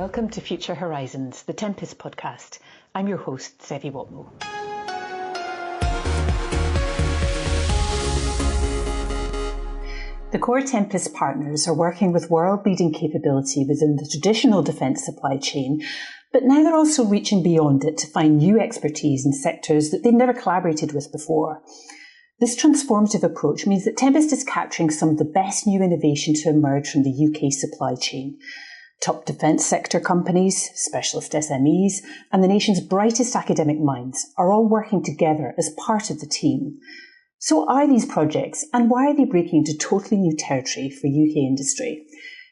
Welcome to Future Horizons, the Tempest Podcast. I'm your host, Sevi Watmo. The core Tempest partners are working with world-leading capability within the traditional defence supply chain, but now they're also reaching beyond it to find new expertise in sectors that they've never collaborated with before. This transformative approach means that Tempest is capturing some of the best new innovation to emerge from the UK supply chain. Top defence sector companies, specialist SMEs, and the nation's brightest academic minds are all working together as part of the team. So what are these projects, and why are they breaking into totally new territory for UK industry?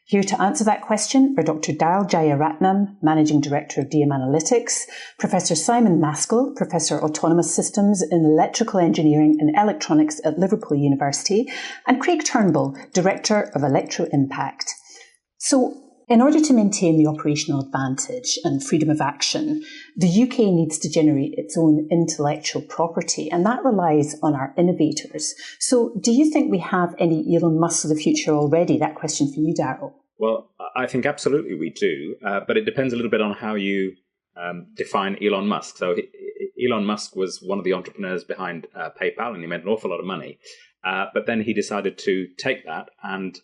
Here to answer that question are Dr. Daryl Jayaratnam, Managing Director of DM Analytics, Professor Simon Maskell, Professor Autonomous Systems in Electrical Engineering and Electronics at Liverpool University, and Craig Turnbull, Director of Electro Impact. So, in order to maintain the operational advantage and freedom of action, the UK needs to generate its own intellectual property, and that relies on our innovators. So do you think we have any Elon Musk of the future already? That question for you, Daryl. Well, I think absolutely we do, but it depends a little bit on how you define Elon Musk. So Elon Musk was one of the entrepreneurs behind PayPal, and he made an awful lot of money. But then he decided to take that and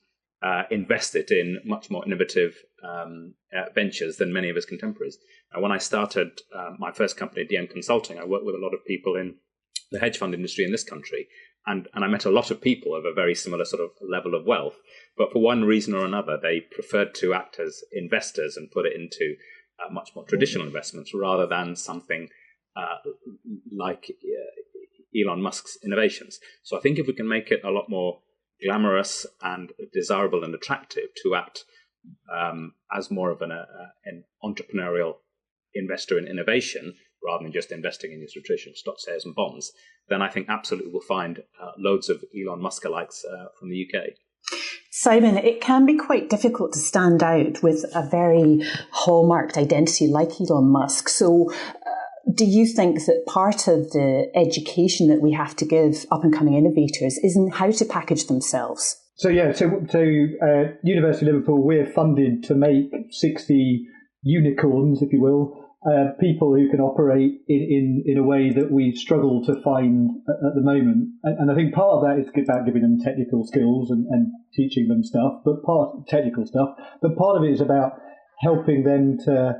invest it in much more innovative ventures than many of his contemporaries. When I started my first company, DM Consulting, I worked with a lot of people in the hedge fund industry in this country, and I met a lot of people of a very similar sort of level of wealth. But for one reason or another, they preferred to act as investors and put it into much more traditional investments rather than something like Elon Musk's innovations. So I think if we can make it a lot more glamorous and desirable and attractive to act as more of an entrepreneurial investor in innovation rather than just investing in your traditional stock, shares and bonds, then I think absolutely we'll find loads of Elon Musk-alikes from the UK. Simon, it can be quite difficult to stand out with a very hallmarked identity like Elon Musk. So do you think that part of the education that we have to give up-and-coming innovators is in how to package themselves? So University of Liverpool, we're funded to make 60 unicorns, if you will, people who can operate in a way that we struggle to find at the moment. And I think part of that is about giving them technical skills and teaching them stuff, but part of it is about helping them to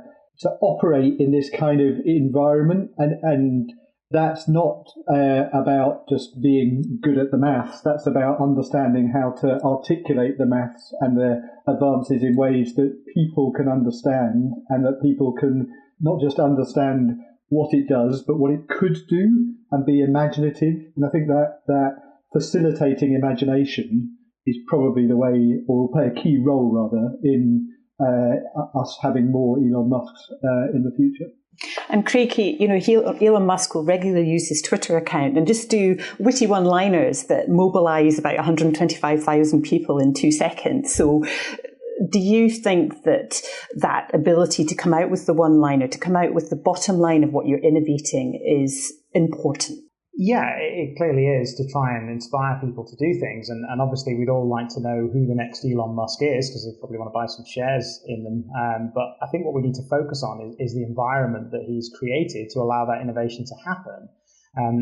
operate in this kind of environment, and that's not about just being good at the maths. That's about understanding how to articulate the maths and the advances in ways that people can understand, and that people can not just understand what it does, but what it could do, and be imaginative. And I think that facilitating imagination is probably the way, or will play a key role rather, in us having more Elon Musks in the future. And Craig, Elon Musk will regularly use his Twitter account and just do witty one-liners that mobilise about 125,000 people in 2 seconds. So do you think that ability to come out with the one-liner, to come out with the bottom line of what you're innovating is important? Yeah, it clearly is, to try and inspire people to do things. And obviously we'd all like to know who the next Elon Musk is, because we probably want to buy some shares in them. But I think what we need to focus on is the environment that he's created to allow that innovation to happen.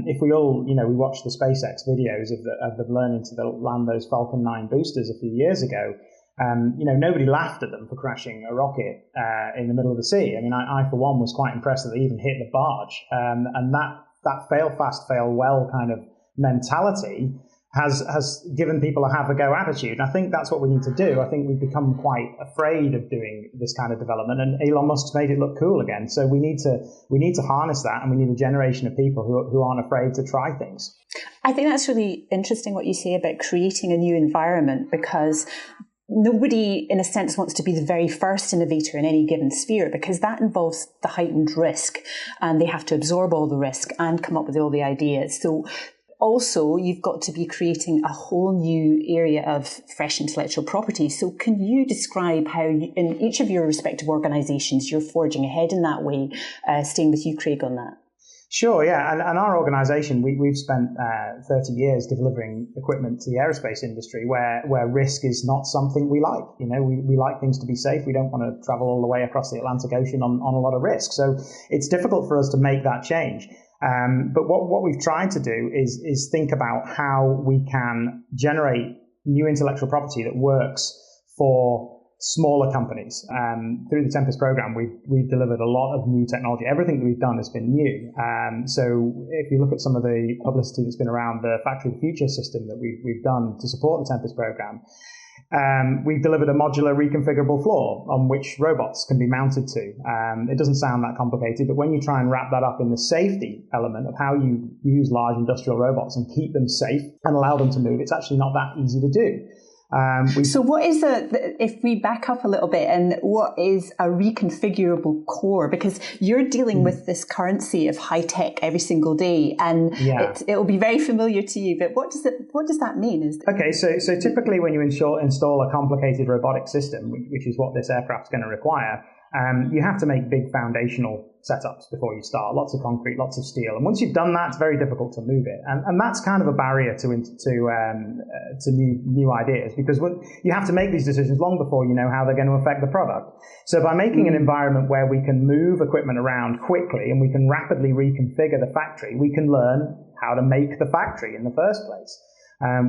If we all, we watched the SpaceX videos of them learning to land those Falcon 9 boosters a few years ago. Nobody laughed at them for crashing a rocket in the middle of the sea. I mean, I for one was quite impressed that they even hit the barge. And that fail fast, fail well kind of mentality has given people a have a go attitude. And I think that's what we need to do. I think we've become quite afraid of doing this kind of development, and Elon Musk's made it look cool again. So we need to harness that, and we need a generation of people who aren't afraid to try things. I think that's really interesting what you say about creating a new environment, because nobody, in a sense, wants to be the very first innovator in any given sphere, because that involves the heightened risk, and they have to absorb all the risk and come up with all the ideas. So also, you've got to be creating a whole new area of fresh intellectual property. So can you describe how, in each of your respective organisations, you're forging ahead in that way? Staying with you, Craig, on that. Sure, yeah. And our organization, we've spent 30 years delivering equipment to the aerospace industry where risk is not something we like. You know, we like things to be safe. We don't want to travel all the way across the Atlantic Ocean on a lot of risk. So it's difficult for us to make that change. But what we've tried to do is think about how we can generate new intellectual property that works for smaller companies. Through the Tempest program, we've delivered a lot of new technology. Everything that we've done has been new. So if you look at some of the publicity that's been around the Factory of the Future system that we've done to support the Tempest program, we've delivered a modular reconfigurable floor on which robots can be mounted to. It doesn't sound that complicated, but when you try and wrap that up in the safety element of how you use large industrial robots and keep them safe and allow them to move, it's actually not that easy to do. So what is if we back up a little bit, and what is a reconfigurable core? Because you're dealing with this currency of high tech every single day, and it'll be very familiar to you, but what does that mean? Okay, so typically when you install a complicated robotic system, which is what this aircraft's going to require, you have to make big foundational setups before you start. Lots of concrete, lots of steel. And once you've done that, it's very difficult to move it. And that's kind of a barrier to new ideas, because you have to make these decisions long before you know how they're going to affect the product. So by making an environment where we can move equipment around quickly and we can rapidly reconfigure the factory, we can learn how to make the factory in the first place.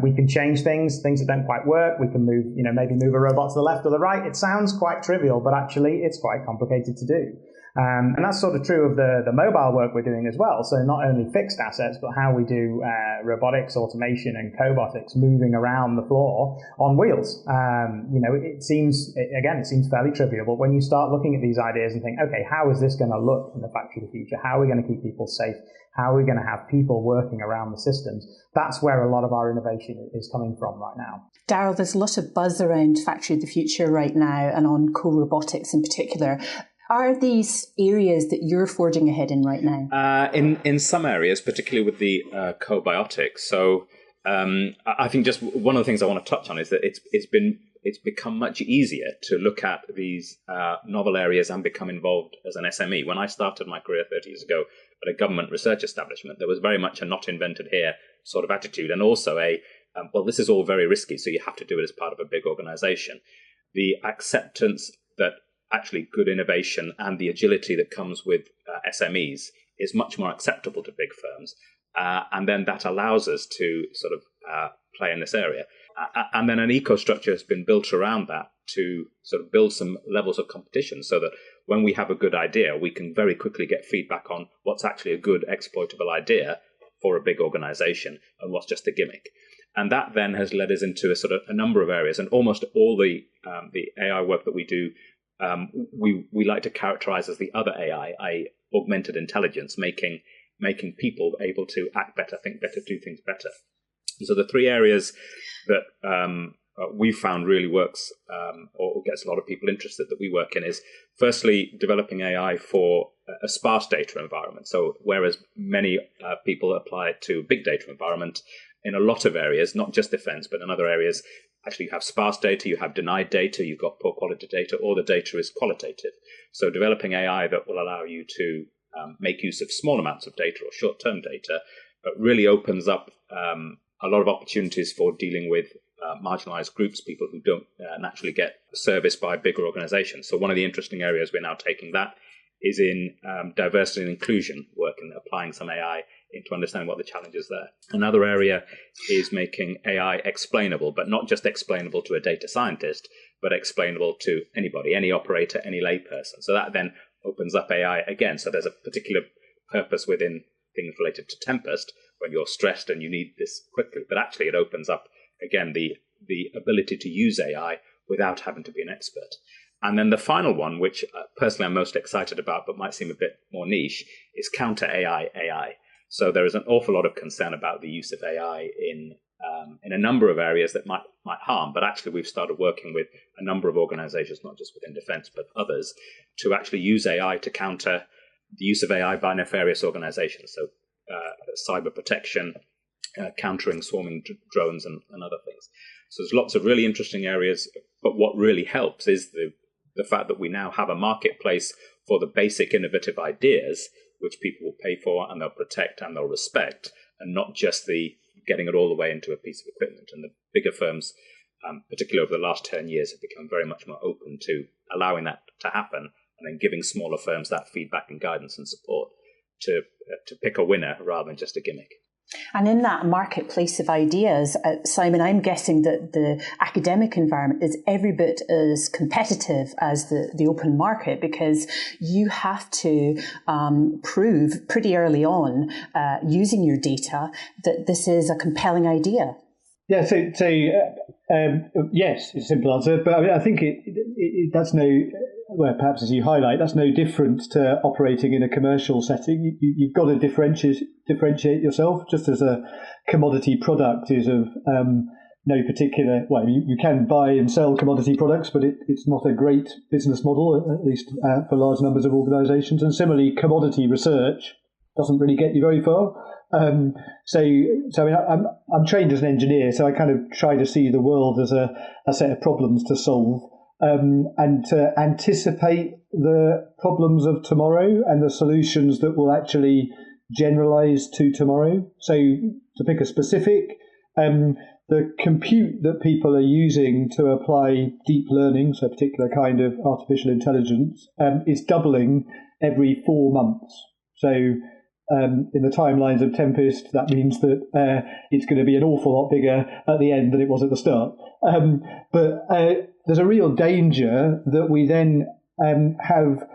We can change things that don't quite work. We can maybe move a robot to the left or the right. It sounds quite trivial, but actually it's quite complicated to do. And that's sort of true of the mobile work we're doing as well. So not only fixed assets, but how we do robotics, automation, and cobotics moving around the floor on wheels. It seems fairly trivial, but when you start looking at these ideas and think, okay, how is this going to look in the factory of the future? How are we going to keep people safe? How are we going to have people working around the systems? That's where a lot of our innovation is coming from right now. Darryl, there's a lot of buzz around Factory of the Future right now, and on co-robotics in particular. Are these areas that you're forging ahead in right now? In some areas, particularly with the cobiotics. So I think just one of the things I want to touch on is that it's become much easier to look at these novel areas and become involved as an SME. When I started my career 30 years ago at a government research establishment, there was very much a not invented here sort of attitude, and also this is all very risky, so you have to do it as part of a big organization. The acceptance that actually good innovation and the agility that comes with SMEs is much more acceptable to big firms. And then that allows us to sort of play in this area. And then an eco-structure has been built around that to sort of build some levels of competition so that when we have a good idea, we can very quickly get feedback on what's actually a good exploitable idea for a big organization and what's just a gimmick. And that then has led us into a number of areas, and almost all the AI work that we do, we like to characterize as the other AI, i.e. augmented intelligence, making people able to act better, think better, do things better. So the three areas that we found really works or gets a lot of people interested that we work in is, firstly, developing AI for a sparse data environment. So whereas many people apply it to big data environment, in a lot of areas, not just defense, but in other areas, actually you have sparse data, you have denied data, you've got poor quality data, or the data is qualitative. So developing AI that will allow you to make use of small amounts of data or short-term data, but really opens up a lot of opportunities for dealing with marginalized groups, people who don't naturally get serviced by bigger organizations. So one of the interesting areas we're now taking that is in diversity and inclusion work and applying some AI into understanding what the challenges there. Another area is making AI explainable, but not just explainable to a data scientist, but explainable to anybody, any operator, any layperson. So that then opens up AI again. So there's a particular purpose within things related to Tempest when you're stressed and you need this quickly, but actually it opens up, again, the ability to use AI without having to be an expert. And then the final one, which personally I'm most excited about, but might seem a bit more niche, is counter AI. So there is an awful lot of concern about the use of AI in a number of areas that might harm. But actually, we've started working with a number of organizations, not just within defense, but others, to actually use AI to counter the use of AI by nefarious organizations. So cyber protection, countering swarming drones and other things. So there's lots of really interesting areas. But what really helps is the fact that we now have a marketplace for the basic innovative ideas which people will pay for and they'll protect and they'll respect, and not just the getting it all the way into a piece of equipment. And the bigger firms, particularly over the last 10 years, have become very much more open to allowing that to happen and then giving smaller firms that feedback and guidance and support to pick a winner rather than just a gimmick. And in that marketplace of ideas, Simon, I'm guessing that the academic environment is every bit as competitive as the open market, because you have to prove pretty early on, using your data, that this is a compelling idea. Yeah, so yes, it's a simple answer, but I think that's perhaps as you highlight, that's no different to operating in a commercial setting. You've got to differentiate yourself, just as a commodity product is of no particular, you can buy and sell commodity products, but it's not a great business model, at least for large numbers of organisations. And similarly, commodity research doesn't really get you very far. So I mean, I'm trained as an engineer, so I kind of try to see the world as a set of problems to solve, and to anticipate the problems of tomorrow and the solutions that will actually generalize to tomorrow. So to pick a specific, the compute that people are using to apply deep learning, so a particular kind of artificial intelligence, is doubling every 4 months. So in the timelines of Tempest, that means that it's going to be an awful lot bigger at the end than it was at the start. But there's a real danger that we then have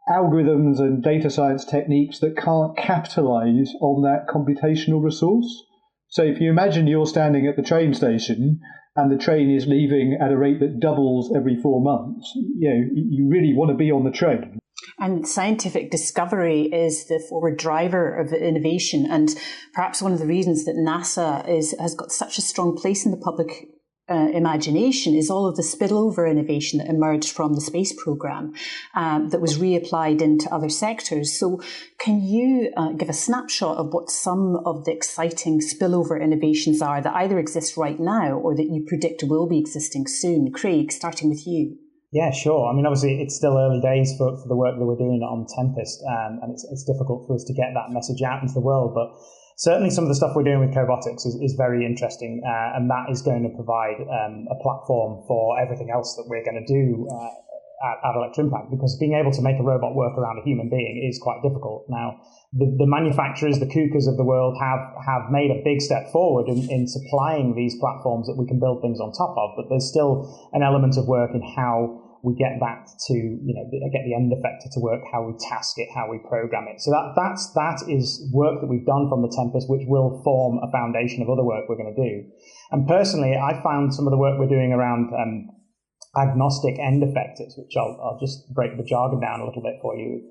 algorithms and data science techniques that can't capitalize on that computational resource. So if you imagine you're standing at the train station and the train is leaving at a rate that doubles every 4 months, you really want to be on the train. And scientific discovery is the forward driver of innovation. And perhaps one of the reasons that NASA has got such a strong place in the public imagination is all of the spillover innovation that emerged from the space program, that was reapplied into other sectors. So can you give a snapshot of what some of the exciting spillover innovations are that either exist right now or that you predict will be existing soon? Craig, starting with you. Yeah, sure. I mean, obviously, it's still early days for the work that we're doing on Tempest, and it's difficult for us to get that message out into the world. But certainly some of the stuff we're doing with cobotics is very interesting, and that is going to provide a platform for everything else that we're going to do at Electroimpact, because being able to make a robot work around a human being is quite difficult. Now, the manufacturers, the KUKAs of the world have made a big step forward in supplying these platforms that we can build things on top of, but there's still an element of work in how we get that to, get the end effector to work, how we task it, how we program it. So that is work that we've done from the Tempest, which will form a foundation of other work we're going to do. And personally, I found some of the work we're doing around agnostic end effectors, which I'll just break the jargon down a little bit for you.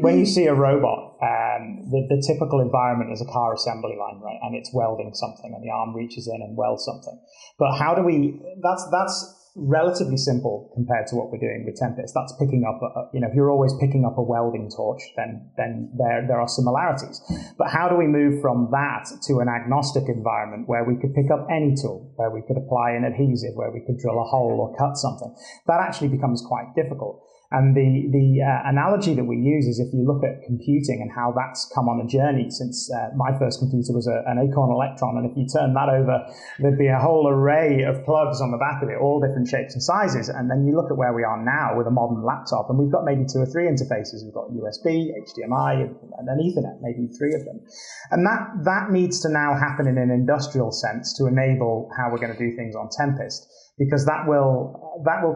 When you see a robot, the typical environment is a car assembly line, right? And it's welding something, and the arm reaches in and welds something. But how do we? That's relatively simple compared to what we're doing with Tempest. That's picking up, if you're always picking up a welding torch, then there are similarities. But how do we move from that to an agnostic environment where we could pick up any tool, where we could apply an adhesive, where we could drill a hole or cut something? That actually becomes quite difficult. And the analogy that we use is if you look at computing and how that's come on a journey since my first computer was an Acorn Electron, and if you turn that over, there'd be a whole array of plugs on the back of it, all different shapes and sizes. And then you look at where we are now with a modern laptop, and we've got maybe 2 or 3 interfaces. We've got USB, HDMI, and then Ethernet, maybe 3 of them. And that needs to now happen in an industrial sense to enable how we're going to do things on Tempest, because that will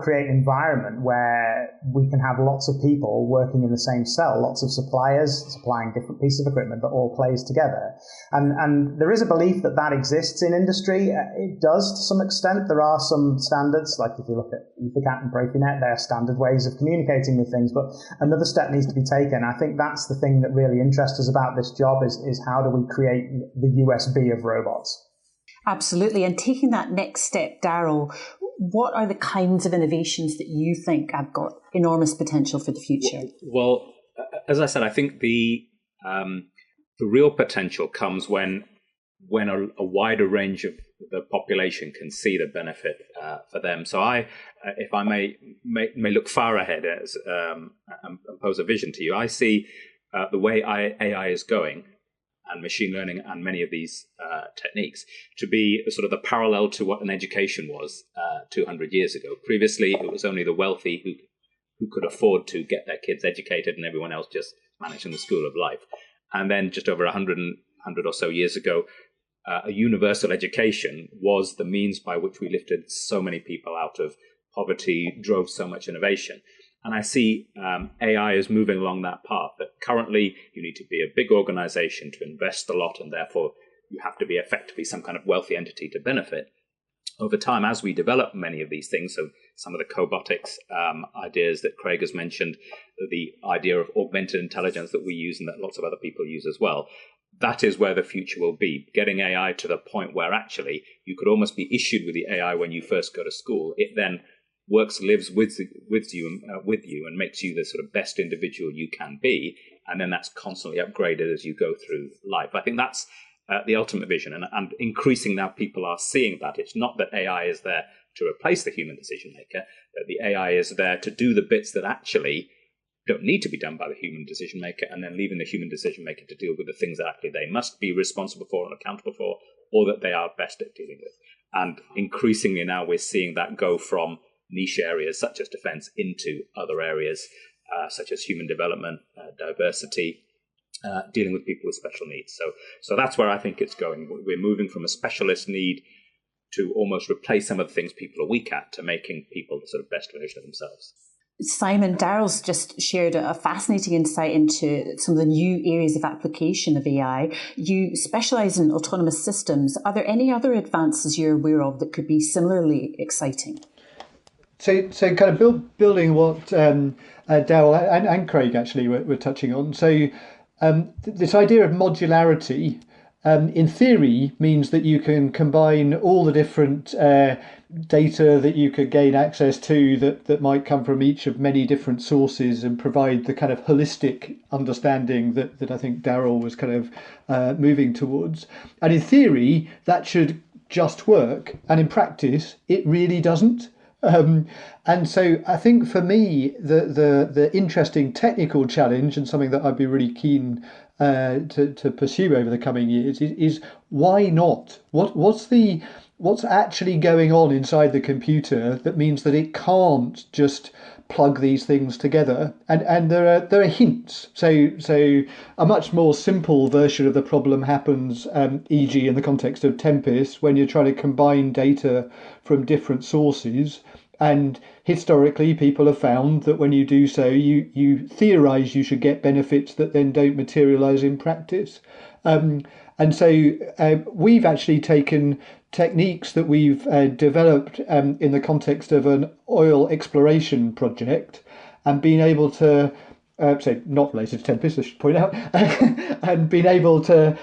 create an environment where we can have lots of people working in the same cell, lots of suppliers supplying different pieces of equipment that all plays together. And there is a belief that exists in industry. It does to some extent. There are some standards, like if you look at Ethercat and Profinet, they're standard ways of communicating with things, but another step needs to be taken. I think that's the thing that really interests us about this job is how do we create the USB of robots? Absolutely. And taking that next step, Darryl, what are the kinds of innovations that you think have got enormous potential for the future? Well, as I said, I think the real potential comes when a wider range of the population can see the benefit for them. So if I may look far ahead and pose a vision to you, I see the way AI is going, and machine learning and many of these techniques, to be sort of the parallel to what an education was 200 years ago. Previously, it was only the wealthy who could afford to get their kids educated, and everyone else just managing the school of life. And then just over 100 or so years ago, a universal education was the means by which we lifted so many people out of poverty, drove so much innovation. And I see AI is moving along that path, that currently you need to be a big organization to invest a lot, and therefore you have to be effectively some kind of wealthy entity to benefit. Over time, as we develop many of these things, so some of the cobotics ideas that Craig has mentioned, the idea of augmented intelligence that we use and that lots of other people use as well, that is where the future will be, getting AI to the point where actually you could almost be issued with the AI when you first go to school. It then lives with you and makes you the sort of best individual you can be, and then that's constantly upgraded as you go through life. I think that's the ultimate vision, and increasing now people are seeing that. It's not that AI is there to replace the human decision maker, that the AI is there to do the bits that actually don't need to be done by the human decision maker, and then leaving the human decision maker to deal with the things that actually they must be responsible for and accountable for, or that they are best at dealing with. And increasingly now we're seeing that go from niche areas such as defense into other areas such as human development, diversity, dealing with people with special needs. So that's where I think it's going. We're moving from a specialist need to almost replace some of the things people are weak at, to making people the sort of best version of themselves. Simon, Daryl's just shared a fascinating insight into some of the new areas of application of AI. You specialise in autonomous systems. Are there any other advances you're aware of that could be similarly exciting? So kind of building what Daryl and Craig actually were touching on. So this idea of modularity, in theory, means that you can combine all the different data that you could gain access to that might come from each of many different sources and provide the kind of holistic understanding that I think Daryl was kind of moving towards. And in theory, that should just work. And in practice, it really doesn't. And so I think for me, the interesting technical challenge, and something that I'd be really keen to pursue over the coming years, is why not? What's actually going on inside the computer that means that it can't just plug these things together? And there are hints. So a much more simple version of the problem happens, e.g. in the context of Tempest, when you're trying to combine data from different sources. And historically, people have found that when you do so, you theorize you should get benefits that then don't materialize in practice. And so we've actually taken techniques that we've developed in the context of an oil exploration project and been able to, so not related to Tempest, I should point out, and been able to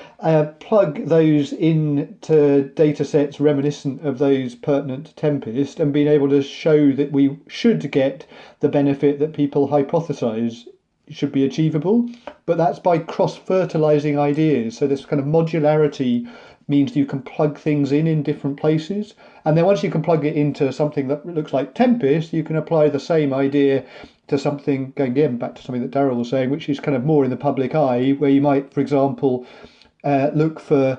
plug those into data sets reminiscent of those pertinent to Tempest, and being able to show that we should get the benefit that people hypothesize should be achievable. But that's by cross-fertilizing ideas. So this kind of modularity means you can plug things in different places. And then once you can plug it into something that looks like Tempest, you can apply the same idea to something, going again back to something that Daryl was saying, which is kind of more in the public eye, where you might, for example, look for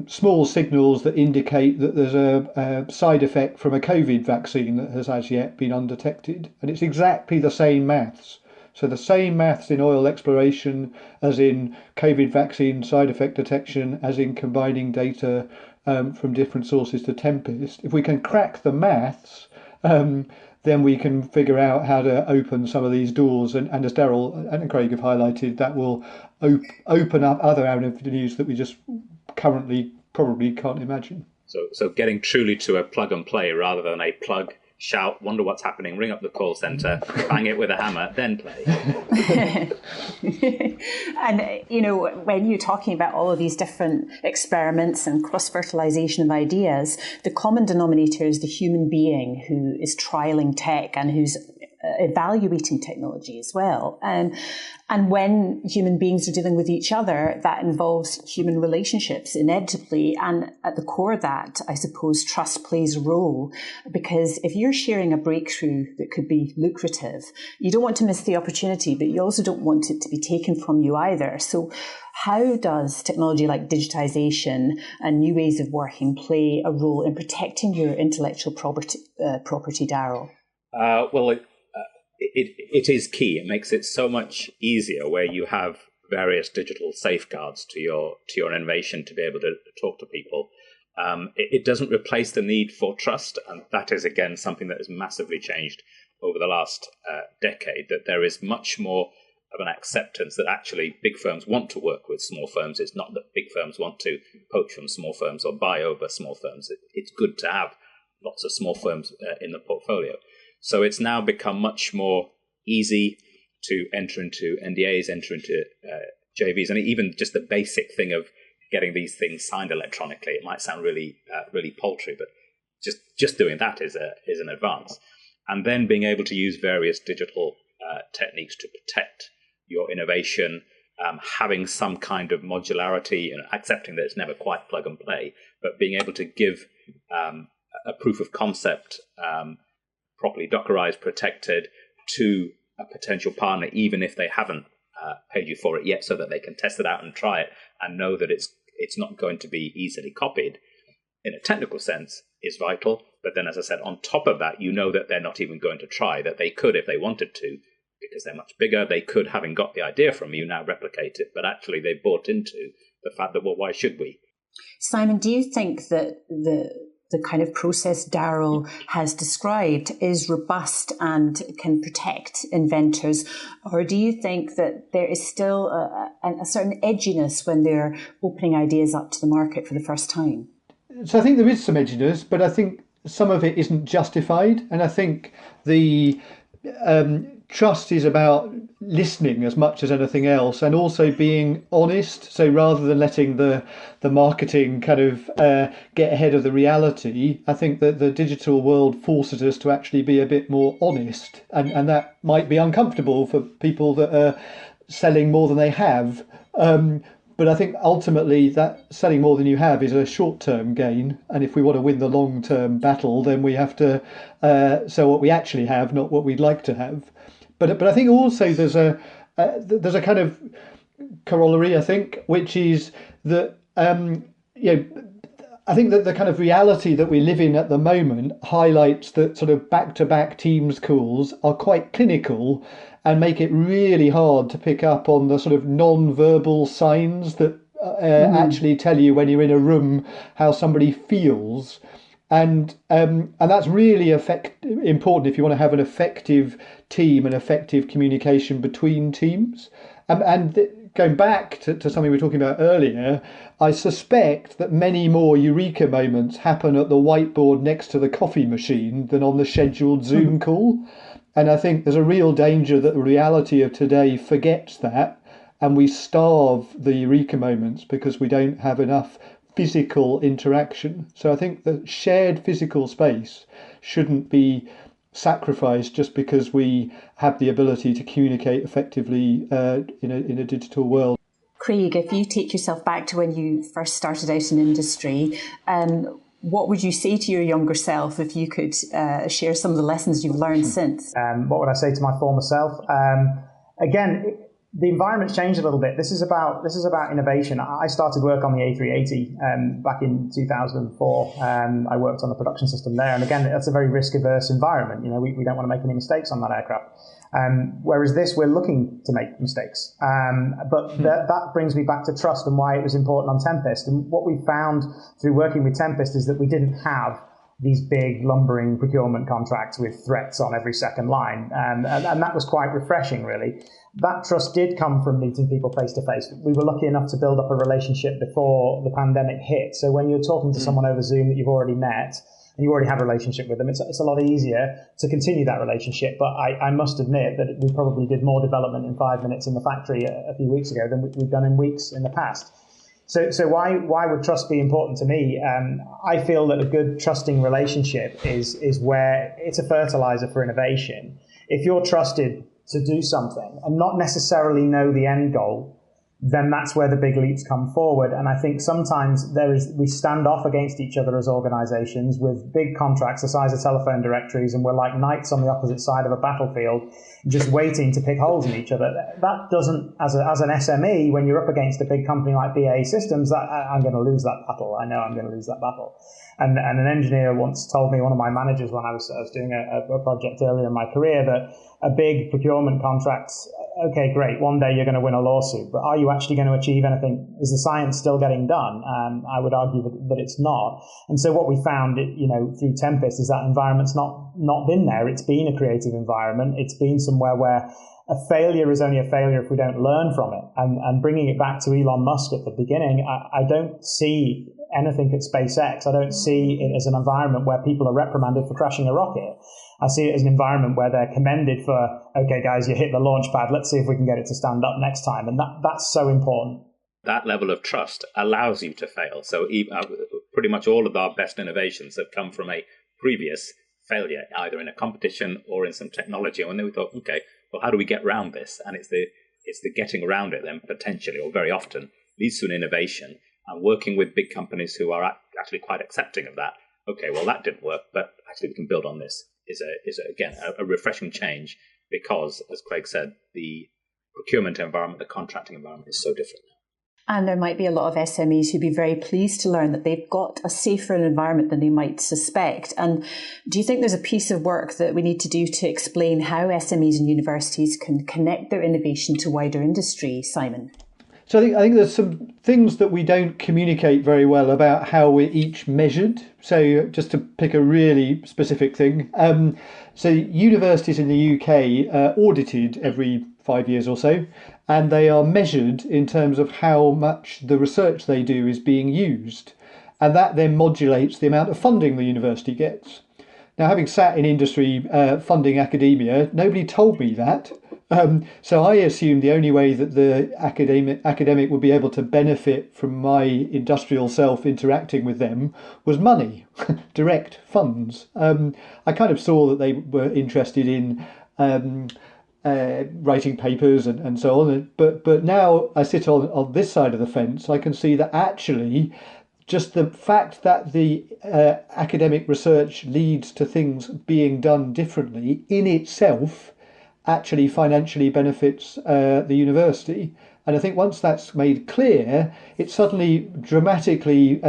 small signals that indicate that there's a side effect from a COVID vaccine that has as yet been undetected. And it's exactly the same maths. So the same maths in oil exploration as in COVID vaccine side effect detection, as in combining data from different sources to Tempest. If we can crack the maths, then we can figure out how to open some of these doors. And as Daryl and Craig have highlighted, that will open up other avenues that we just currently probably can't imagine. So getting truly to a plug and play rather than a plug, shout, wonder what's happening, ring up the call centre, bang it with a hammer, then play. And, you know, when you're talking about all of these different experiments and cross-fertilization of ideas, the common denominator is the human being who is trialing tech and who's evaluating technology as well. And when human beings are dealing with each other, that involves human relationships inevitably. And at the core of that, I suppose trust plays a role, because if you're sharing a breakthrough that could be lucrative, you don't want to miss the opportunity, but you also don't want it to be taken from you either. So how does technology like digitization and new ways of working play a role in protecting your intellectual property, Darryl? It is key. It makes it so much easier where you have various digital safeguards to your innovation to be able to talk to people. It doesn't replace the need for trust, and that is again something that has massively changed over the last decade. That there is much more of an acceptance that actually big firms want to work with small firms. It's not that big firms want to poach from small firms or buy over small firms. It's good to have lots of small firms in the portfolio. So it's now become much more easy to enter into NDAs, enter into JVs, and even just the basic thing of getting these things signed electronically. It might sound really paltry, but just doing that is an advance. And then being able to use various digital techniques to protect your innovation, having some kind of modularity, accepting that it's never quite plug and play, but being able to give a proof of concept properly Dockerized, protected to a potential partner, even if they haven't paid you for it yet, so that they can test it out and try it and know that it's not going to be easily copied in a technical sense is vital. But then, as I said, on top of that, you know that they're not even going to try, that they could, if they wanted to, because they're much bigger, they could, having got the idea from you, now replicate it. But actually they bought into the fact that, well, why should we? Simon, do you think that the kind of process Darryl has described is robust and can protect inventors? Or do you think that there is still a certain edginess when they're opening ideas up to the market for the first time? So I think there is some edginess, but I think some of it isn't justified. And I think the trust is about listening as much as anything else, and also being honest. So rather than letting the marketing kind of get ahead of the reality, I think that the digital world forces us to actually be a bit more honest, and that might be uncomfortable for people that are selling more than they have. But I think ultimately that selling more than you have is a short-term gain, and if we want to win the long-term battle, then we have to sell what we actually have, not what we'd like to have. But I think also there's a kind of corollary, I think, which is that I think that the kind of reality that we live in at the moment highlights that sort of back-to-back Teams calls are quite clinical and make it really hard to pick up on the sort of non-verbal signs that actually tell you when you're in a room how somebody feels. And that's really important if you want to have an effective team and effective communication between teams. Going back to something we were talking about earlier, I suspect that many more eureka moments happen at the whiteboard next to the coffee machine than on the scheduled Zoom call. And I think there's a real danger that the reality of today forgets that, and we starve the eureka moments because we don't have enough physical interaction. So I think that shared physical space shouldn't be sacrificed just because we have the ability to communicate effectively in a digital world. Craig, if you take yourself back to when you first started out in industry, what would you say to your younger self if you could share some of the lessons you've learned since? What would I say to my former self? Again, the environment's changed a little bit. This is about innovation. I started work on the A380 back in 2004. I worked on the production system there, and again, that's a very risk-averse environment. You know, we don't want to make any mistakes on that aircraft. Whereas this, we're looking to make mistakes. But that brings me back to trust and why it was important on Tempest. And what we found through working with Tempest is that we didn't have these big lumbering procurement contracts with threats on every second line. And that was quite refreshing, really. That trust did come from meeting people face to face. We were lucky enough to build up a relationship before the pandemic hit. So when you're talking to someone over Zoom that you've already met and you already have a relationship with them, it's a lot easier to continue that relationship. But I must admit that we probably did more development in 5 minutes in the factory a few weeks ago than we've done in weeks in the past. So why would trust be important to me? I feel that a good trusting relationship is where it's a fertilizer for innovation. if you're trusted to do something and not necessarily know the end goal, then that's where the big leaps come forward. And I think sometimes we stand off against each other as organizations with big contracts the size of telephone directories, and we're like knights on the opposite side of a battlefield, just waiting to pick holes in each other. That doesn't, as an SME, when you're up against a big company like BAE Systems, I'm going to lose that battle. I know I'm going to lose that battle. And an engineer once told me, one of my managers when I was doing a project earlier in my career, that a big procurement contract, okay, great, one day you're going to win a lawsuit, but are you actually going to achieve anything? Is the science still getting done? I would argue that it's not. And so what we found, through Tempest is that environment's not been there. It's been a creative environment. It's been somewhere where a failure is only a failure if we don't learn from it. And bringing it back to Elon Musk at the beginning, I don't see anything at SpaceX. I don't see it as an environment where people are reprimanded for crashing a rocket. I see it as an environment where they're commended for, okay, guys, you hit the launch pad. Let's see if we can get it to stand up next time. And that's so important. That level of trust allows you to fail. So pretty much all of our best innovations have come from a previous failure, either in a competition or in some technology. And then we thought, okay, well, how do we get around this? And it's the getting around it then potentially, or very often, leads to an innovation. And working with big companies who are actually quite accepting of that. Okay, well, that didn't work, but actually we can build on this is again a refreshing change, because, as Craig said, the procurement environment, the contracting environment is so different now. And there might be a lot of SMEs who'd be very pleased to learn that they've got a safer environment than they might suspect. And do you think there's a piece of work that we need to do to explain how SMEs and universities can connect their innovation to wider industry, Simon? So I think there's some things that we don't communicate very well about how we're each measured. So just to pick a really specific thing. So universities in the UK are audited every 5 years or so, and they are measured in terms of how much the research they do is being used. And that then modulates the amount of funding the university gets. Now, having sat in industry funding academia, nobody told me that. So I assumed the only way that the academic would be able to benefit from my industrial self interacting with them was money, direct funds. I kind of saw that they were interested in writing papers and so on. But now I sit on this side of the fence, I can see that actually just the fact that the academic research leads to things being done differently in itself actually financially benefits the university. And I think once that's made clear, it suddenly dramatically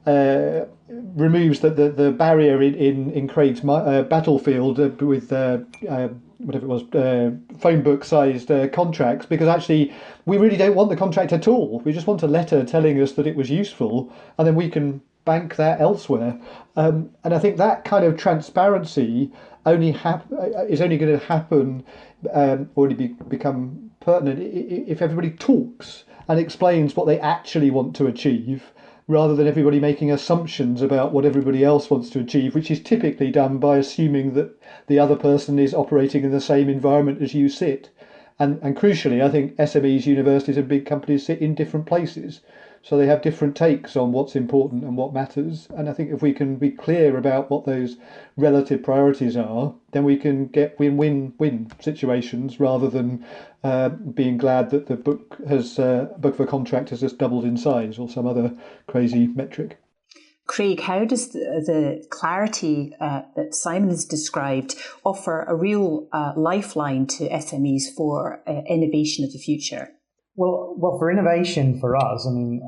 removes the barrier in Craig's battlefield with whatever it was, phone book sized contracts, because actually we really don't want the contract at all. We just want a letter telling us that it was useful, and then we can bank that elsewhere. And I think that kind of transparency is only going to happen or become pertinent if everybody talks and explains what they actually want to achieve, rather than everybody making assumptions about what everybody else wants to achieve, which is typically done by assuming that the other person is operating in the same environment as you sit. And crucially, I think SMEs, universities and big companies sit in different places. So they have different takes on what's important and what matters. And I think if we can be clear about what those relative priorities are, then we can get win-win-win situations, rather than being glad that the book of a contract has just doubled in size or some other crazy metric. Craig, how does the clarity that Simon has described offer a real lifeline to SMEs for innovation of the future? Well, for innovation for us, I mean,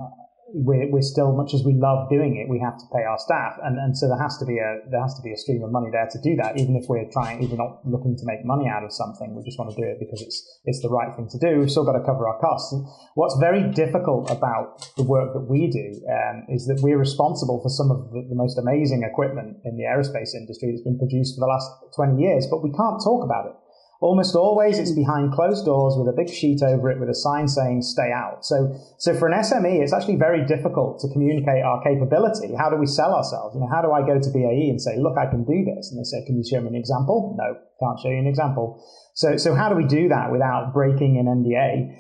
we're still, much as we love doing it, we have to pay our staff, and so there has to be a stream of money there to do that. Even if we're not looking to make money out of something, we just want to do it because it's the right thing to do. We've still got to cover our costs. And what's very difficult about the work that we do is that we're responsible for some of the most amazing equipment in the aerospace industry that's been produced for the last 20 years, but we can't talk about it. Almost always it's behind closed doors with a big sheet over it with a sign saying stay out. So for an SME, it's actually very difficult to communicate our capability. How do we sell ourselves? How do I go to BAE and say, look, I can do this? And they say, can you show me an example? No, can't show you an example. So how do we do that without breaking an NDA?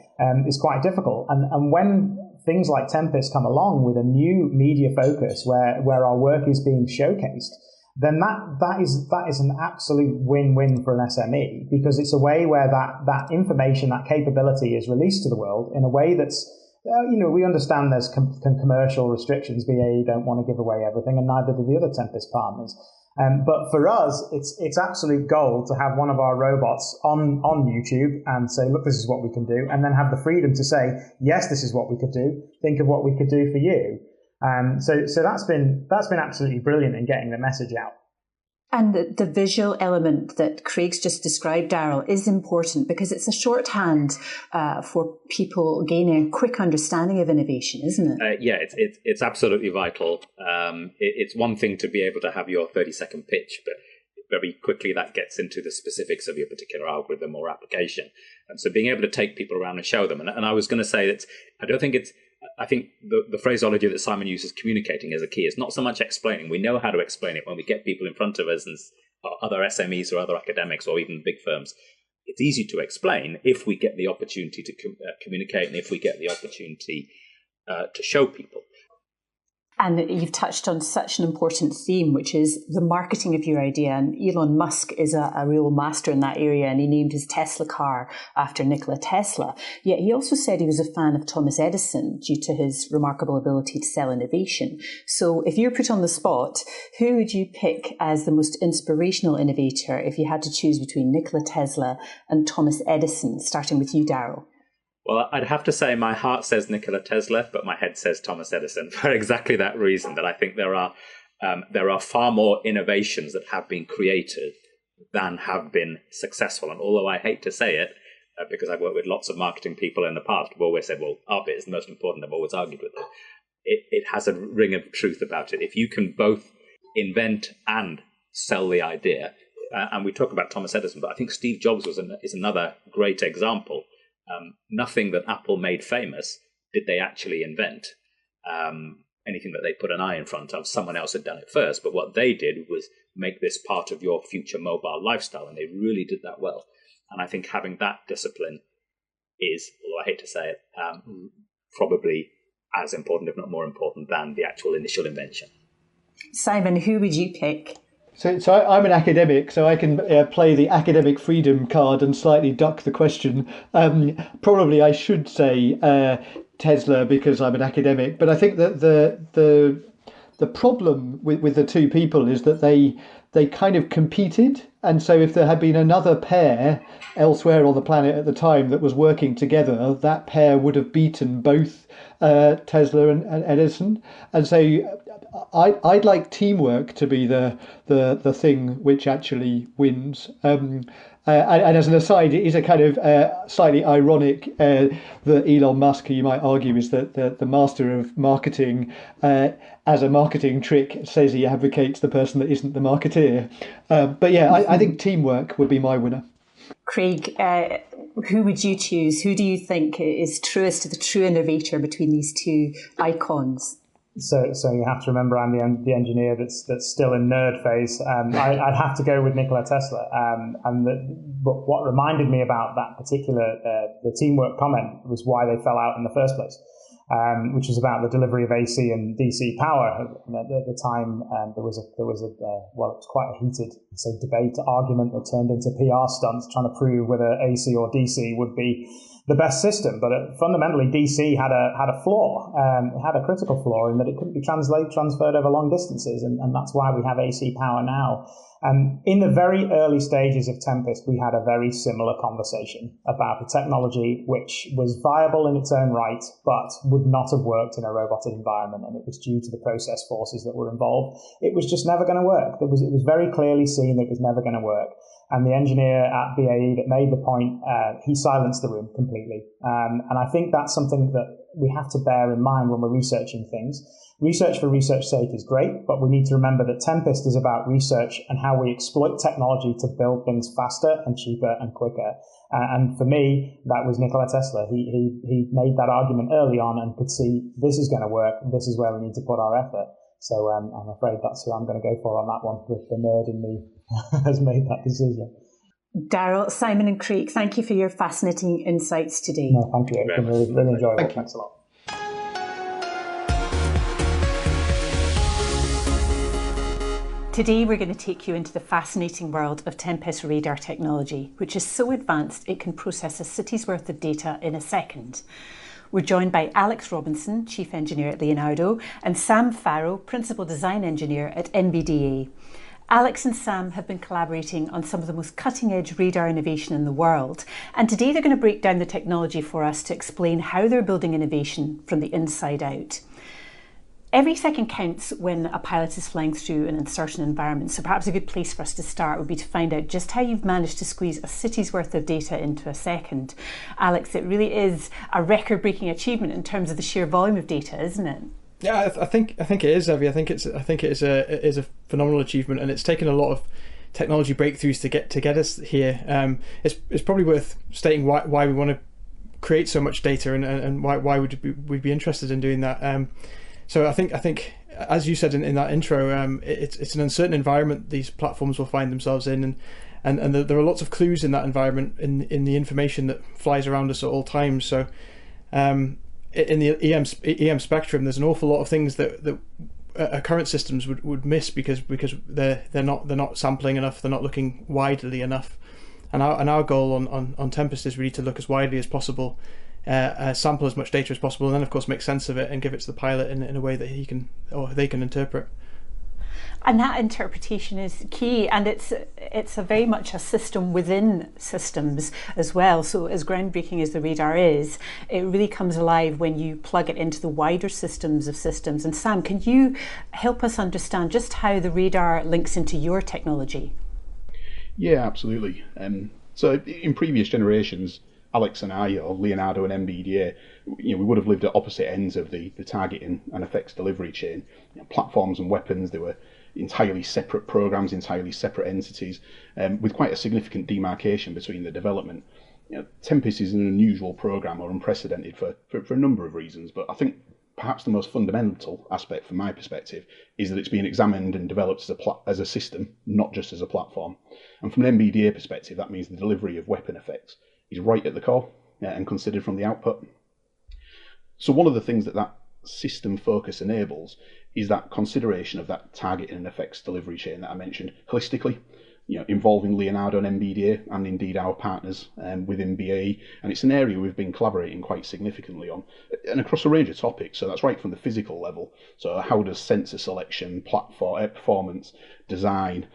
It's quite difficult. And when things like Tempest come along with a new media focus where our work is being showcased, then that is an absolute win-win for an SME, because it's a way where that information, that capability is released to the world in a way that's, we understand there's commercial restrictions. BAE don't want to give away everything, and neither do the other Tempest partners. But for us, it's absolute gold to have one of our robots on YouTube and say, look, this is what we can do, and then have the freedom to say, yes, this is what we could do. Think of what we could do for you. So that's been absolutely brilliant in getting the message out. And the visual element that Craig's just described, Daryl, is important because it's a shorthand for people gaining a quick understanding of innovation, isn't it? Yeah, it's absolutely vital. It's one thing to be able to have your 30-second pitch, but very quickly that gets into the specifics of your particular algorithm or application. And so being able to take people around and show them. And I was going to say that I think the phraseology that Simon uses, communicating, is a key. It's not so much explaining. We know how to explain it when we get people in front of us and other SMEs or other academics or even big firms. It's easy to explain if we get the opportunity to communicate and if we get the opportunity to show people. And you've touched on such an important theme, which is the marketing of your idea. And Elon Musk is a real master in that area, and he named his Tesla car after Nikola Tesla. Yet he also said he was a fan of Thomas Edison due to his remarkable ability to sell innovation. So if you're put on the spot, who would you pick as the most inspirational innovator if you had to choose between Nikola Tesla and Thomas Edison, starting with you, Daryl? Well, I'd have to say my heart says Nikola Tesla, but my head says Thomas Edison for exactly that reason, that I think there are far more innovations that have been created than have been successful. And although I hate to say it, because I've worked with lots of marketing people in the past who've always said, well, our bit is the most important, I've always argued with them. It has a ring of truth about it. If you can both invent and sell the idea, and we talk about Thomas Edison, but I think Steve Jobs is another great example. Nothing that Apple made famous did they actually invent. Anything that they put an eye in front of, someone else had done it first. But what they did was make this part of your future mobile lifestyle, and they really did that well. And I think having that discipline is, although I hate to say it, probably as important, if not more important, than the actual initial invention. Simon, who would you pick? So I'm an academic, so I can play the academic freedom card and slightly duck the question. Probably I should say Tesla because I'm an academic, but I think that the problem with the two people is that they kind of competed. And so if there had been another pair elsewhere on the planet at the time that was working together, that pair would have beaten both Tesla and Edison. And so I'd like teamwork to be the thing which actually wins. And as an aside, it is a kind of slightly ironic that Elon Musk, you might argue, is the master of marketing. As a marketing trick, says he advocates the person that isn't the marketeer. But yeah, I think teamwork would be my winner. Craig, who would you choose? Who do you think is truest to the true innovator between these two icons? So you have to remember I'm the engineer that's still in nerd phase. I'd have to go with Nikola Tesla. But what reminded me about that particular the teamwork comment was why they fell out in the first place, which was about the delivery of AC and DC power. And at the time, there was it was quite a heated debate, argument that turned into PR stunts trying to prove whether AC or DC would be the best system. But fundamentally, DC had a flaw. It had a critical flaw in that it couldn't be transferred over long distances, and that's why we have AC power now. In the very early stages of Tempest, we had a very similar conversation about a technology which was viable in its own right, but would not have worked in a robotic environment, and it was due to the process forces that were involved. It was just never going to work. It was very clearly seen that it was never going to work. And the engineer at BAE that made the point, he silenced the room completely. And I think that's something that we have to bear in mind when we're researching things. Research for research's sake is great, but we need to remember that Tempest is about research and how we exploit technology to build things faster and cheaper and quicker. And for me, that was Nikola Tesla. He made that argument early on and could see this is going to work. This is where we need to put our effort. So I'm afraid that's who I'm going to go for on that one. The nerd in me has made that decision. Daryl, Simon and Craig, thank you for your fascinating insights today. No, thank you. It's been really enjoyable. Thanks a lot. Today we're going to take you into the fascinating world of Tempest radar technology, which is so advanced it can process a city's worth of data in a second. We're joined by Alex Robinson, Chief Engineer at Leonardo, and Sam Farrow, Principal Design Engineer at NBDA. Alex and Sam have been collaborating on some of the most cutting-edge radar innovation in the world, and today they're going to break down the technology for us to explain how they're building innovation from the inside out. Every second counts when a pilot is flying through an uncertain environment, so perhaps a good place for us to start would be to find out just how you've managed to squeeze a city's worth of data into a second. Alex, it really is a record-breaking achievement in terms of the sheer volume of data, isn't it? Yeah, I think it is, Evie. I think it is a phenomenal achievement, and it's taken a lot of technology breakthroughs to get us here. It's probably worth stating why we want to create so much data and why we'd be interested in doing that. So I think as you said in that intro, it's an uncertain environment these platforms will find themselves in, and there are lots of clues in that environment in the information that flies around us at all times. So in the EM spectrum, there's an awful lot of things that our current systems would miss because they're not sampling enough, they're not looking widely enough, and our goal on Tempest is really to look as widely as possible. Sample as much data as possible, and then of course make sense of it and give it to the pilot in a way that they can interpret. And that interpretation is key, and it's a very much a system within systems as well. So as groundbreaking as the radar is, it really comes alive when you plug it into the wider systems of systems. And Sam, can you help us understand just how the radar links into your technology? Yeah, absolutely. So in previous generations, Alex and I, or Leonardo and NBDA, we would have lived at opposite ends of the targeting and effects delivery chain. Platforms and weapons, they were entirely separate programs, entirely separate entities, with quite a significant demarcation between the development. Tempest is an unusual program, or unprecedented for a number of reasons, but I think perhaps the most fundamental aspect from my perspective is that it's being examined and developed as a system, not just as a platform. And from an NBDA perspective, that means the delivery of weapon effects is right at the core and considered from the output. So one of the things that system focus enables is that consideration of that targeting and effects delivery chain that I mentioned holistically, involving Leonardo and NBDA and indeed our partners within BAE. And it's an area we've been collaborating quite significantly on and across a range of topics. So that's right from the physical level. So how does sensor selection, platform performance, design,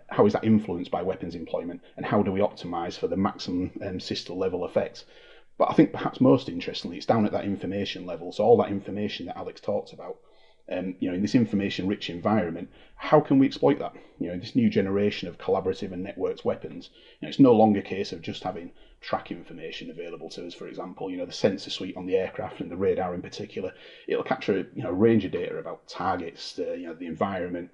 how is that influenced by weapons employment, and how do we optimize for the maximum system level effects? But I think perhaps most interestingly, it's down at that information level. So all that information that Alex talked about, in this information-rich environment, how can we exploit that? This new generation of collaborative and networked weapons, it's no longer a case of just having track information available to us, for example, the sensor suite on the aircraft and the radar in particular. It'll capture a range of data about targets, the environment,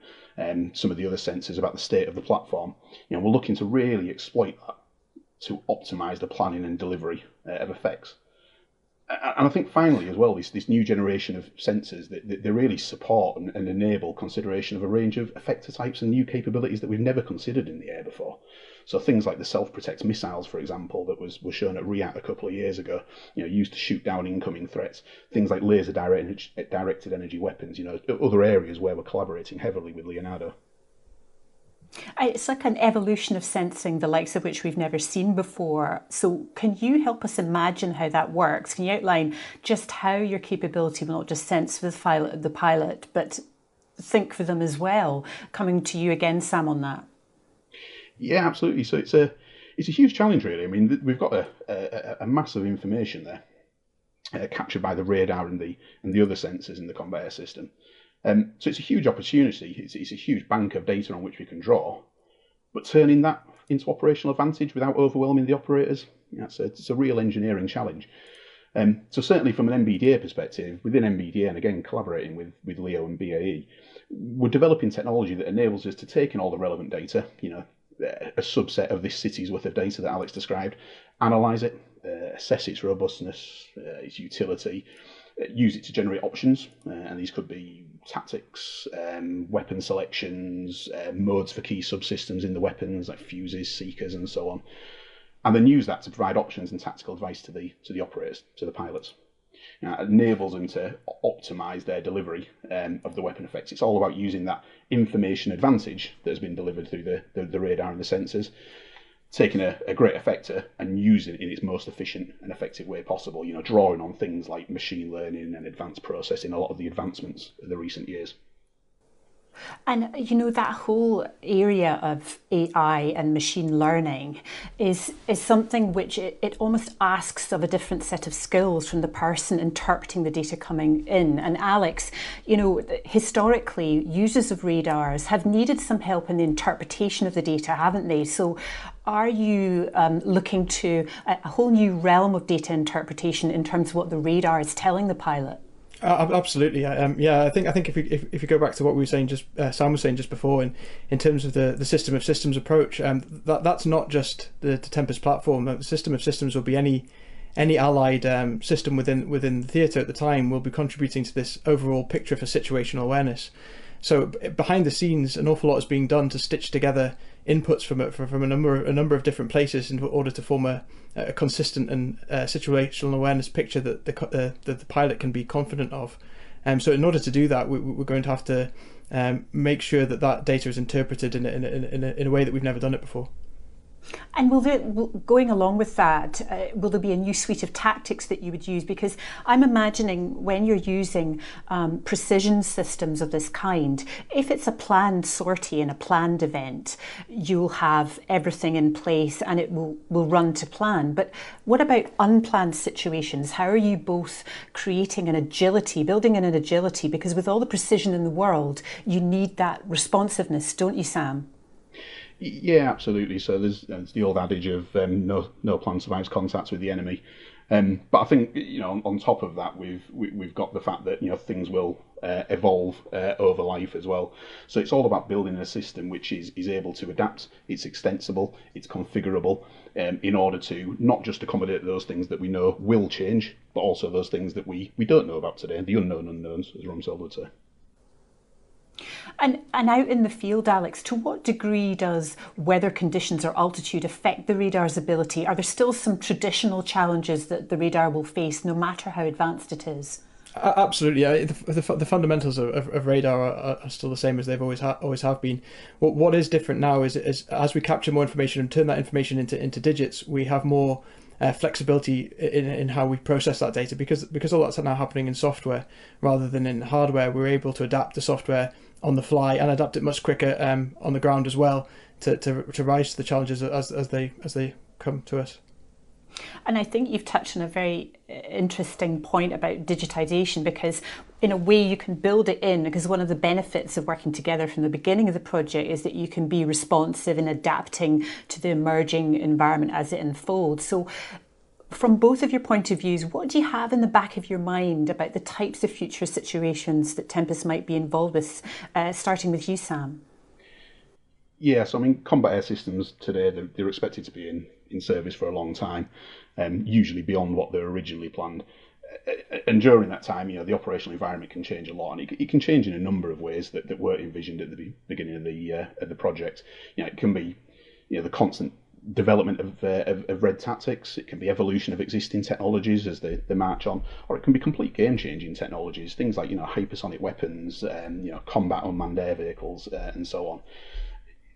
some of the other sensors about the state of the platform. We're looking to really exploit that to optimize the planning and delivery of effects. And I think finally as well, this new generation of sensors, they really support and enable consideration of a range of effector types and new capabilities that we've never considered in the air before. So things like the self-protect missiles, for example, that was shown at RIAT a couple of years ago, used to shoot down incoming threats. Things like laser directed energy weapons, other areas where we're collaborating heavily with Leonardo. It's like an evolution of sensing, the likes of which we've never seen before. So can you help us imagine how that works? Can you outline just how your capability will not just sense for the pilot, but think for them as well? Coming to you again, Sam, on that. Yeah, absolutely. So it's a huge challenge, really. I mean, we've got a massive information there captured by the radar and the other sensors in the combat air system. So it's a huge opportunity. It's a huge bank of data on which we can draw, but turning that into operational advantage without overwhelming the operators, it's a real engineering challenge. So certainly from an NBDA perspective, within NBDA, and again collaborating with Leo and BAE, we're developing technology that enables us to take in all the relevant data, a subset of this city's worth of data that Alex described, analyse it, assess its robustness, its utility, use it to generate options, and these could be tactics, weapon selections, modes for key subsystems in the weapons like fuses, seekers, and so on, and then use that to provide options and tactical advice to the operators, to the pilots. It enables them to optimise their delivery of the weapon effects. It's all about using that information advantage that has been delivered through the radar and the sensors, taking a great effector and using it in its most efficient and effective way possible, drawing on things like machine learning and advanced processing, a lot of the advancements of the recent years. And, that whole area of AI and machine learning is something which it almost asks of a different set of skills from the person interpreting the data coming in. And Alex, historically, users of radars have needed some help in the interpretation of the data, haven't they? So are you looking to a whole new realm of data interpretation in terms of what the radar is telling the pilot? Absolutely. I think if you go back to what we were saying, Sam was saying just before, in terms of the system of systems approach, that's not just the Tempest platform. The system of systems will be any allied system within the theatre at the time will be contributing to this overall picture for situational awareness. So behind the scenes, an awful lot is being done to stitch together inputs from a number of different places in order to form a consistent and situational awareness picture that the pilot can be confident of. So in order to do that, we're going to have to make sure that data is interpreted in a way that we've never done it before. And going along with that, will there be a new suite of tactics that you would use? Because I'm imagining when you're using precision systems of this kind, if it's a planned sortie and a planned event, you'll have everything in place and it will run to plan. But what about unplanned situations? How are you both creating an agility, building in an agility? Because with all the precision in the world, you need that responsiveness, don't you, Sam? Yeah, absolutely. So there's the old adage of no plan survives contact with the enemy. But I think on top of that, we've got the fact that things will evolve over life as well. So it's all about building a system which is able to adapt. It's extensible. It's configurable in order to not just accommodate those things that we know will change, but also those things that we don't know about today, the unknown unknowns, as Rumsfeld would say. And out in the field, Alex, to what degree does weather conditions or altitude affect the radar's ability? Are there still some traditional challenges that the radar will face, no matter how advanced it is? Absolutely. The fundamentals of radar are still the same as they've always have been. What is different now is as we capture more information and turn that information into digits, we have more flexibility in how we process that data, because all that's now happening in software rather than in hardware. We're able to adapt the software on the fly and adapt it much quicker on the ground as well to rise to the challenges as they come to us. And I think you've touched on a very interesting point about digitisation, because in a way you can build it in, because one of the benefits of working together from the beginning of the project is that you can be responsive in adapting to the emerging environment as it unfolds. So from both of your point of views, what do you have in the back of your mind about the types of future situations that Tempest might be involved with, starting with you, Sam? Yes, I mean, combat air systems today, they're expected to be in service for a long time, usually beyond what they're originally planned. And during that time, the operational environment can change a lot, and it can change in a number of ways that weren't envisioned at the beginning of the project. It can be the constant development of red tactics. It can be evolution of existing technologies as they march on, or it can be complete game-changing technologies, things like hypersonic weapons, combat unmanned air vehicles, and so on.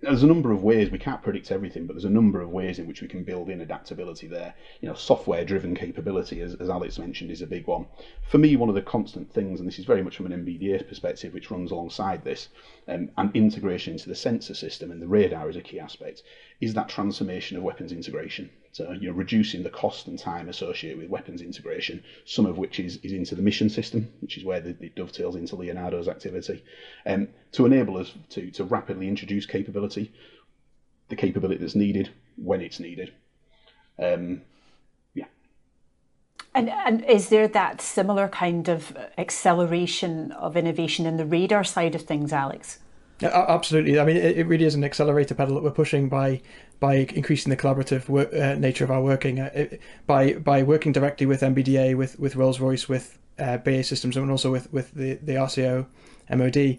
There's a number of ways. We can't predict everything, but there's a number of ways in which we can build in adaptability there. Software-driven capability, as Alex mentioned, is a big one. For me, one of the constant things, and this is very much from an MBDA perspective, which runs alongside this, and integration into the sensor system and the radar is a key aspect, is that transformation of weapons integration. So, reducing the cost and time associated with weapons integration, some of which is into the mission system, which is where it dovetails into Leonardo's activity, to enable us to rapidly introduce capability, the capability that's needed when it's needed. And is there that similar kind of acceleration of innovation in the radar side of things, Alex? Absolutely. I mean, it really is an accelerator pedal that we're pushing by increasing the collaborative nature of our working, by working directly with MBDA, with Rolls-Royce, with BAE Systems, and also with the RCO MOD.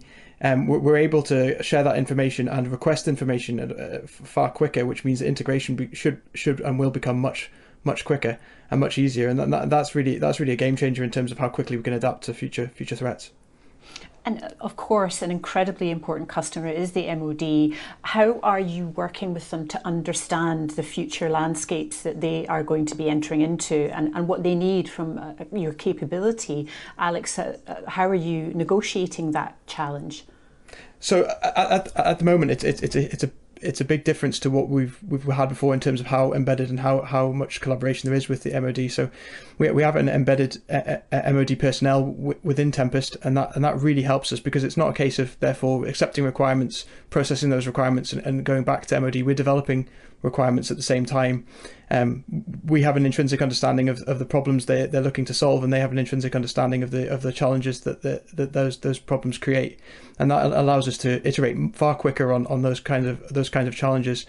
We're able to share that information and request information far quicker, which means that integration should and will become much much quicker and much easier, and that's really a game changer in terms of how quickly we can adapt to future threats. And of course, an incredibly important customer is the MOD. How are you working with them to understand the future landscapes that they are going to be entering into, and what they need from your capability? Alex, how are you negotiating that challenge? So at the moment, it's a big difference to what we've had before in terms of how embedded and how much collaboration there is with the MOD. So we have an embedded MOD personnel within Tempest, and that really helps us, because it's not a case of therefore accepting requirements, processing those requirements, and going back to MOD. We're developing requirements at the same time. We have an intrinsic understanding of the problems they're looking to solve, and they have an intrinsic understanding of the challenges that those problems create, and that allows us to iterate far quicker on those kind of challenges.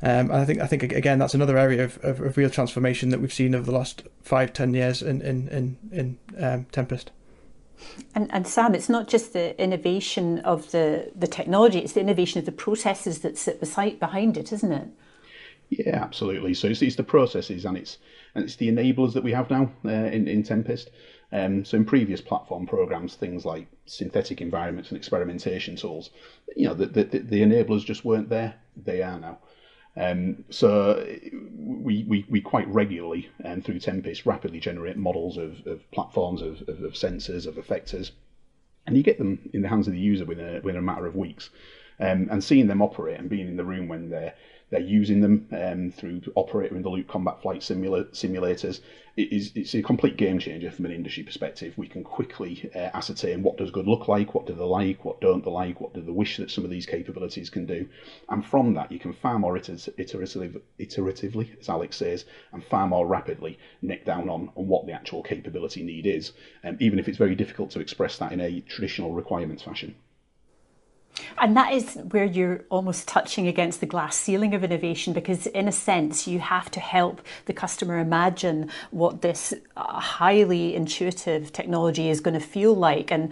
And I think again, that's another area of real transformation that we've seen over the last 5-10 years in Tempest. And Sam, it's not just the innovation of the technology; it's the innovation of the processes that sit behind it, isn't it? Yeah, absolutely. So it's the processes and it's the enablers that we have now in Tempest. So in previous platform programs, things like synthetic environments and experimentation tools, the enablers just weren't there. They are now. So we quite regularly through Tempest rapidly generate models of platforms, of sensors, of effectors, and you get them in the hands of the user within a matter of weeks. And seeing them operate and being in the room when they're using them through operator in the loop combat flight simulators, it's a complete game changer from an industry perspective. We can quickly ascertain what does good look like, what do they like, what don't they like, what do they wish that some of these capabilities can do, and from that you can far more iteratively, as Alex says, and far more rapidly neck down on what the actual capability need is, even if it's very difficult to express that in a traditional requirements fashion. And that is where you're almost touching against the glass ceiling of innovation, because in a sense you have to help the customer imagine what this highly intuitive technology is going to feel like. And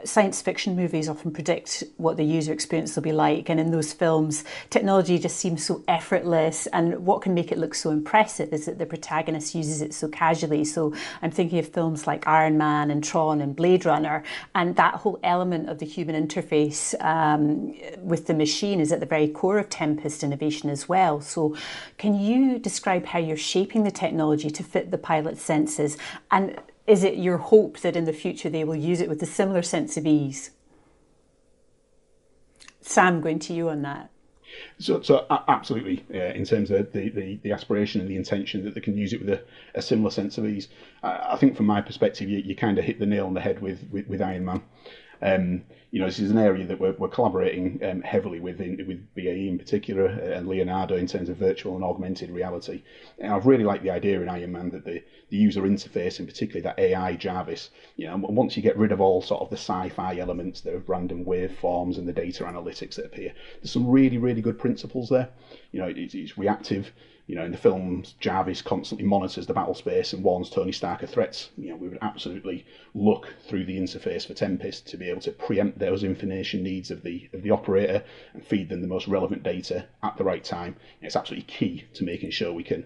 science fiction movies often predict what the user experience will be like, and in those films technology just seems so effortless, and what can make it look so impressive is that the protagonist uses it so casually. So I'm thinking of films like Iron Man and Tron and Blade Runner, and that whole element of the human interface with the machine is at the very core of Tempest innovation as well. So can you describe how you're shaping the technology to fit the pilot's senses, and is it your hope that in the future they will use it with a similar sense of ease? Sam, going to you on that. So absolutely, in terms of the aspiration and the intention that they can use it with a similar sense of ease. I think from my perspective, you kind of hit the nail on the head with Iron Man. This is an area that we're collaborating heavily with BAE in particular, and Leonardo in terms of virtual and augmented reality. And I've really liked the idea in Iron Man that the user interface, and particularly that AI Jarvis, once you get rid of all sort of the sci-fi elements, the random waveforms and the data analytics that appear, there's some really, really good principles there. It's reactive. In the films, Jarvis constantly monitors the battle space and warns Tony Stark of threats. We would absolutely look through the interface for Tempest to be able to preempt those information needs of the operator and feed them the most relevant data at the right time. It's absolutely key to making sure we can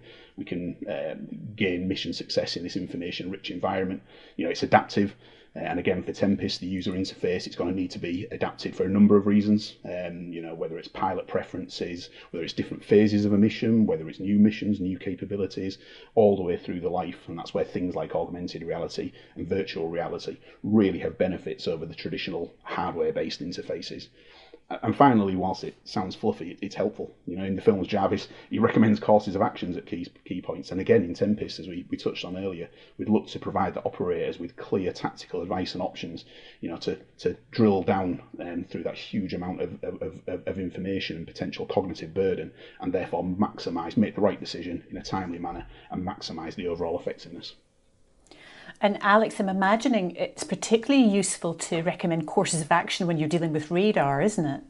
gain mission success in this information-rich environment. It's adaptive. And again, for Tempest, the user interface, it's going to need to be adapted for a number of reasons. Whether it's pilot preferences, whether it's different phases of a mission, whether it's new missions, new capabilities, all the way through the life. And that's where things like augmented reality and virtual reality really have benefits over the traditional hardware-based interfaces. And finally, whilst it sounds fluffy, it's helpful. In the films, Jarvis, he recommends courses of actions at key points. And again, in Tempest, as we touched on earlier, we'd look to provide the operators with clear tactical advice and options, to drill down through that huge amount of information and potential cognitive burden, and therefore make the right decision in a timely manner and maximise the overall effectiveness. And Alex, I'm imagining it's particularly useful to recommend courses of action when you're dealing with radar, isn't it?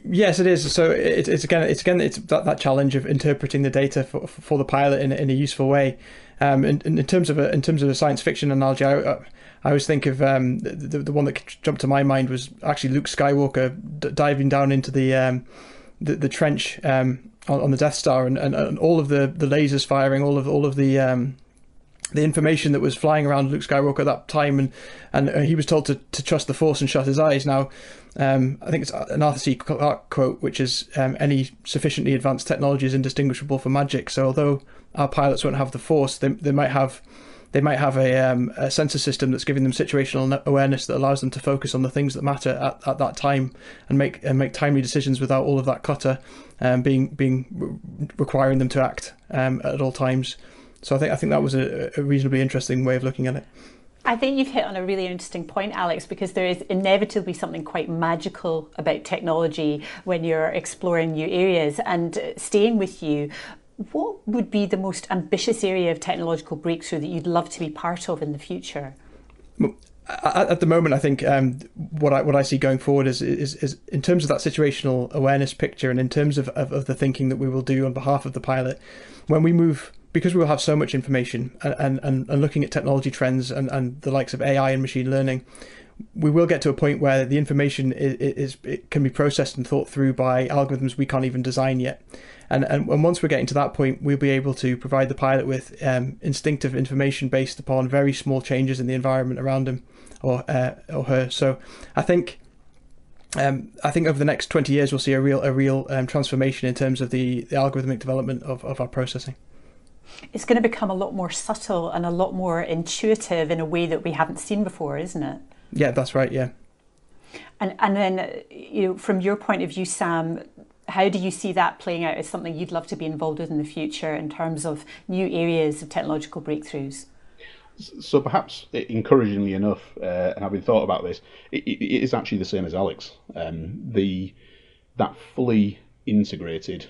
Yes, it is. So it's that challenge of interpreting the data for the pilot in a useful way. In terms of a science fiction analogy, I always think of the one that jumped to my mind was actually Luke Skywalker diving down into the trench on the Death Star, and all of the lasers firing, all of the information that was flying around Luke Skywalker at that time, and he was told to trust the Force and shut his eyes. Now, I think it's an Arthur C. Clarke quote, which is, any sufficiently advanced technology is indistinguishable from magic. So although our pilots won't have the Force, they might have a sensor system that's giving them situational awareness that allows them to focus on the things that matter at that time, and make timely decisions without all of that clutter requiring them to act at all times. So I think that was a reasonably interesting way of looking at it. I think you've hit on a really interesting point, Alex, because there is inevitably something quite magical about technology when you're exploring new areas. And staying with you, what would be the most ambitious area of technological breakthrough that you'd love to be part of in the future? At the moment, I think what I see going forward is in terms of that situational awareness picture, and in terms of the thinking that we will do on behalf of the pilot, when we move, because we will have so much information and looking at technology trends and the likes of AI and machine learning, we will get to a point where the information it can be processed and thought through by algorithms we can't even design yet. And once we're getting to that point, we'll be able to provide the pilot with instinctive information based upon very small changes in the environment around him or her. So I think over the next 20 years, we'll see a real transformation in terms of the algorithmic development of our processing. It's going to become a lot more subtle and a lot more intuitive in a way that we haven't seen before, isn't it? Yeah, that's right. Yeah. And then, from your point of view, Sam, how do you see that playing out as something you'd love to be involved with in the future in terms of new areas of technological breakthroughs? So perhaps, encouragingly enough, and having thought about this, it is actually the same as Alex. That fully integrated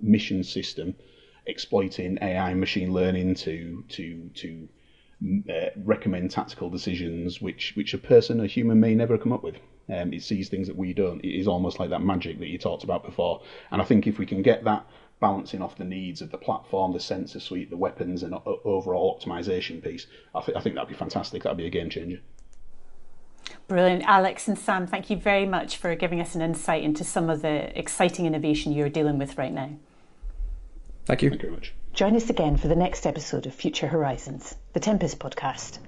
mission system, exploiting AI and machine learning to recommend tactical decisions which a human may never come up with. It sees things that we don't. It is almost like that magic that you talked about before. And I think if we can get that balancing off the needs of the platform, the sensor suite, the weapons, and overall optimization piece, I think that'd be fantastic. That'd be a game changer. Brilliant. Alex and Sam, thank you very much for giving us an insight into some of the exciting innovation you're dealing with right now. Thank you. Thank you very much. Join us again for the next episode of Future Horizons, the Tempest Podcast.